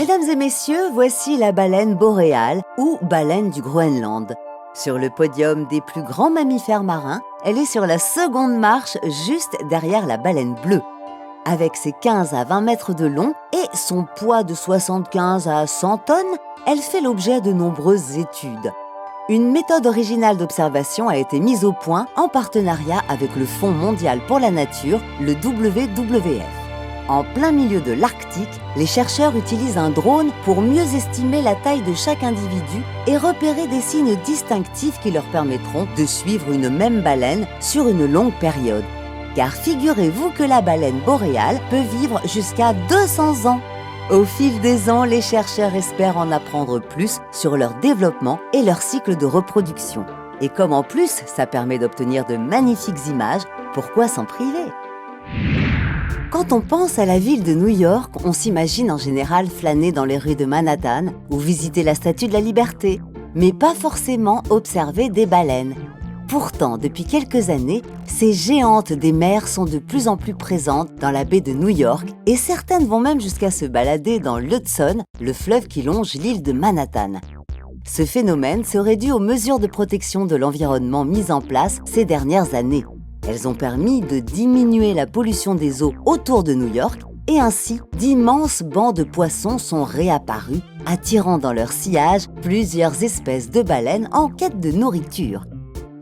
Mesdames et messieurs, voici la baleine boréale ou baleine du Groenland. Sur le podium des plus grands mammifères marins, elle est sur la seconde marche juste derrière la baleine bleue. Avec ses 15 à 20 mètres de long et son poids de 75 à 100 tonnes, elle fait l'objet de nombreuses études. Une méthode originale d'observation a été mise au point en partenariat avec le Fonds mondial pour la nature, le WWF. En plein milieu de l'Arctique, les chercheurs utilisent un drone pour mieux estimer la taille de chaque individu et repérer des signes distinctifs qui leur permettront de suivre une même baleine sur une longue période. Car figurez-vous que la baleine boréale peut vivre jusqu'à 200 ans. Au fil des ans, les chercheurs espèrent en apprendre plus sur leur développement et leur cycle de reproduction. Et comme en plus, ça permet d'obtenir de magnifiques images, pourquoi s'en priver ? Quand on pense à la ville de New York, on s'imagine en général flâner dans les rues de Manhattan ou visiter la Statue de la Liberté, mais pas forcément observer des baleines. Pourtant, depuis quelques années, ces géantes des mers sont de plus en plus présentes dans la baie de New York et certaines vont même jusqu'à se balader dans l'Hudson, le fleuve qui longe l'île de Manhattan. Ce phénomène serait dû aux mesures de protection de l'environnement mises en place ces dernières années. Elles ont permis de diminuer la pollution des eaux autour de New York et ainsi d'immenses bancs de poissons sont réapparus, attirant dans leur sillage plusieurs espèces de baleines en quête de nourriture.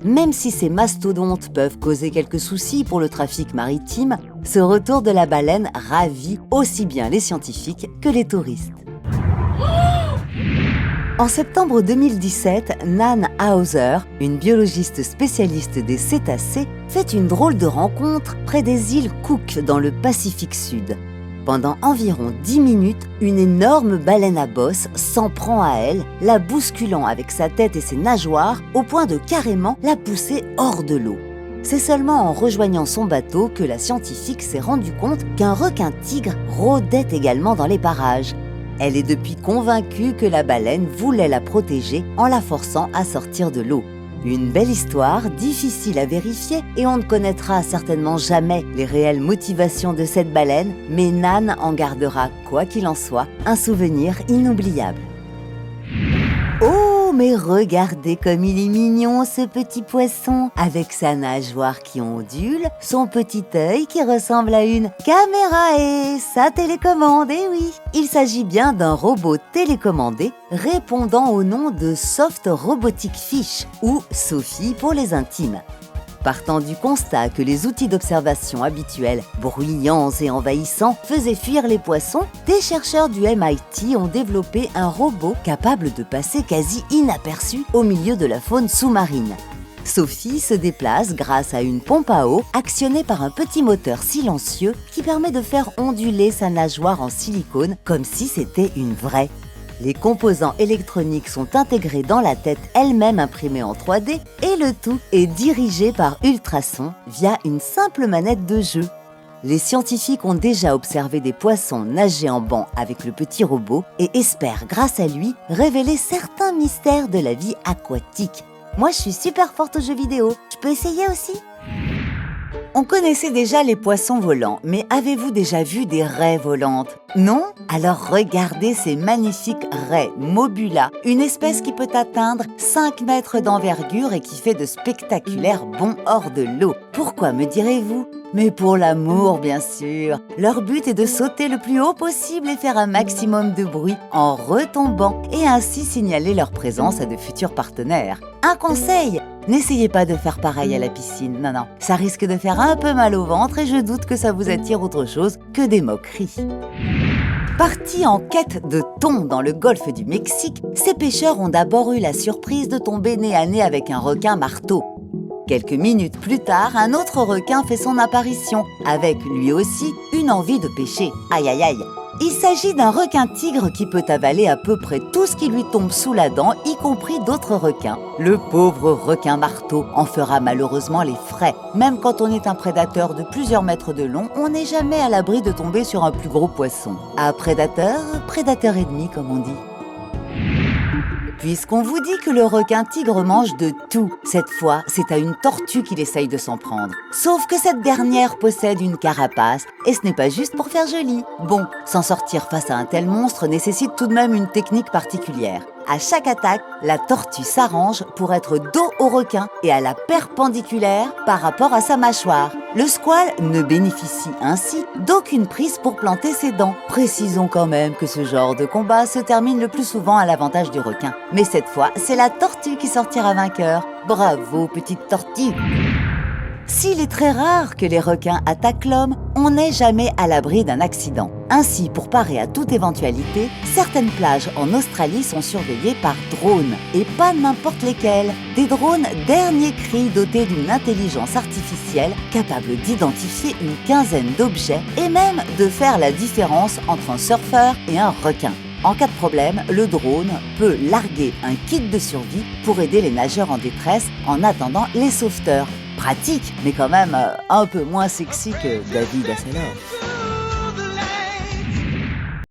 Même si ces mastodontes peuvent causer quelques soucis pour le trafic maritime, ce retour de la baleine ravit aussi bien les scientifiques que les touristes. En septembre 2017, Nan Hauser, une biologiste spécialiste des cétacés, fait une drôle de rencontre près des îles Cook dans le Pacifique Sud. Pendant environ 10 minutes, une énorme baleine à bosse s'en prend à elle, la bousculant avec sa tête et ses nageoires au point de carrément la pousser hors de l'eau. C'est seulement en rejoignant son bateau que la scientifique s'est rendue compte qu'un requin-tigre rôdait également dans les parages. Elle est depuis convaincue que la baleine voulait la protéger en la forçant à sortir de l'eau. Une belle histoire, difficile à vérifier et on ne connaîtra certainement jamais les réelles motivations de cette baleine, mais Nan en gardera, quoi qu'il en soit, un souvenir inoubliable. Oh, mais regardez comme il est mignon ce petit poisson, avec sa nageoire qui ondule, son petit œil qui ressemble à une caméra et sa télécommande, eh oui. Il s'agit bien d'un robot télécommandé répondant au nom de Soft Robotic Fish, ou Sophie pour les intimes. Partant du constat que les outils d'observation habituels, bruyants et envahissants, faisaient fuir les poissons, des chercheurs du MIT ont développé un robot capable de passer quasi inaperçu au milieu de la faune sous-marine. Sophie se déplace grâce à une pompe à eau actionnée par un petit moteur silencieux qui permet de faire onduler sa nageoire en silicone comme si c'était une vraie. Les composants électroniques sont intégrés dans la tête elle-même imprimée en 3D et le tout est dirigé par ultrasons via une simple manette de jeu. Les scientifiques ont déjà observé des poissons nager en banc avec le petit robot et espèrent, grâce à lui, révéler certains mystères de la vie aquatique. Moi, je suis super forte aux jeux vidéo. Je peux essayer aussi ? On connaissait déjà les poissons volants, mais avez-vous déjà vu des raies volantes ? Non ? Alors regardez ces magnifiques raies Mobula, une espèce qui peut atteindre 5 mètres d'envergure et qui fait de spectaculaires bonds hors de l'eau. Pourquoi, me direz-vous ? Mais pour l'amour, bien sûr. Leur but est de sauter le plus haut possible et faire un maximum de bruit en retombant et ainsi signaler leur présence à de futurs partenaires. Un conseil, n'essayez pas de faire pareil à la piscine. Non, ça risque de faire un peu mal au ventre et je doute que ça vous attire autre chose que des moqueries. Partis en quête de thon dans le golfe du Mexique, ces pêcheurs ont d'abord eu la surprise de tomber nez à nez avec un requin marteau. Quelques minutes plus tard, un autre requin fait son apparition, avec lui aussi une envie de pêcher. Aïe aïe aïe! Il s'agit d'un requin-tigre qui peut avaler à peu près tout ce qui lui tombe sous la dent, y compris d'autres requins. Le pauvre requin-marteau en fera malheureusement les frais. Même quand on est un prédateur de plusieurs mètres de long, on n'est jamais à l'abri de tomber sur un plus gros poisson. À prédateur, prédateur ennemi comme on dit. Puisqu'on vous dit que le requin-tigre mange de tout, cette fois, c'est à une tortue qu'il essaye de s'en prendre. Sauf que cette dernière possède une carapace, et ce n'est pas juste pour faire joli. Bon, s'en sortir face à un tel monstre nécessite tout de même une technique particulière. À chaque attaque, la tortue s'arrange pour être dos au requin et à la perpendiculaire par rapport à sa mâchoire. Le squale ne bénéficie ainsi d'aucune prise pour planter ses dents. Précisons quand même que ce genre de combat se termine le plus souvent à l'avantage du requin. Mais cette fois, c'est la tortue qui sortira vainqueur. Bravo, petite tortue! S'il est très rare que les requins attaquent l'homme, on n'est jamais à l'abri d'un accident. Ainsi, pour parer à toute éventualité, certaines plages en Australie sont surveillées par drones, et pas n'importe lesquels. Des drones dernier cri dotés d'une intelligence artificielle capable d'identifier une quinzaine d'objets et même de faire la différence entre un surfeur et un requin. En cas de problème, le drone peut larguer un kit de survie pour aider les nageurs en détresse en attendant les sauveteurs. Pratique, mais quand même un peu moins sexy que David Hasselhoff.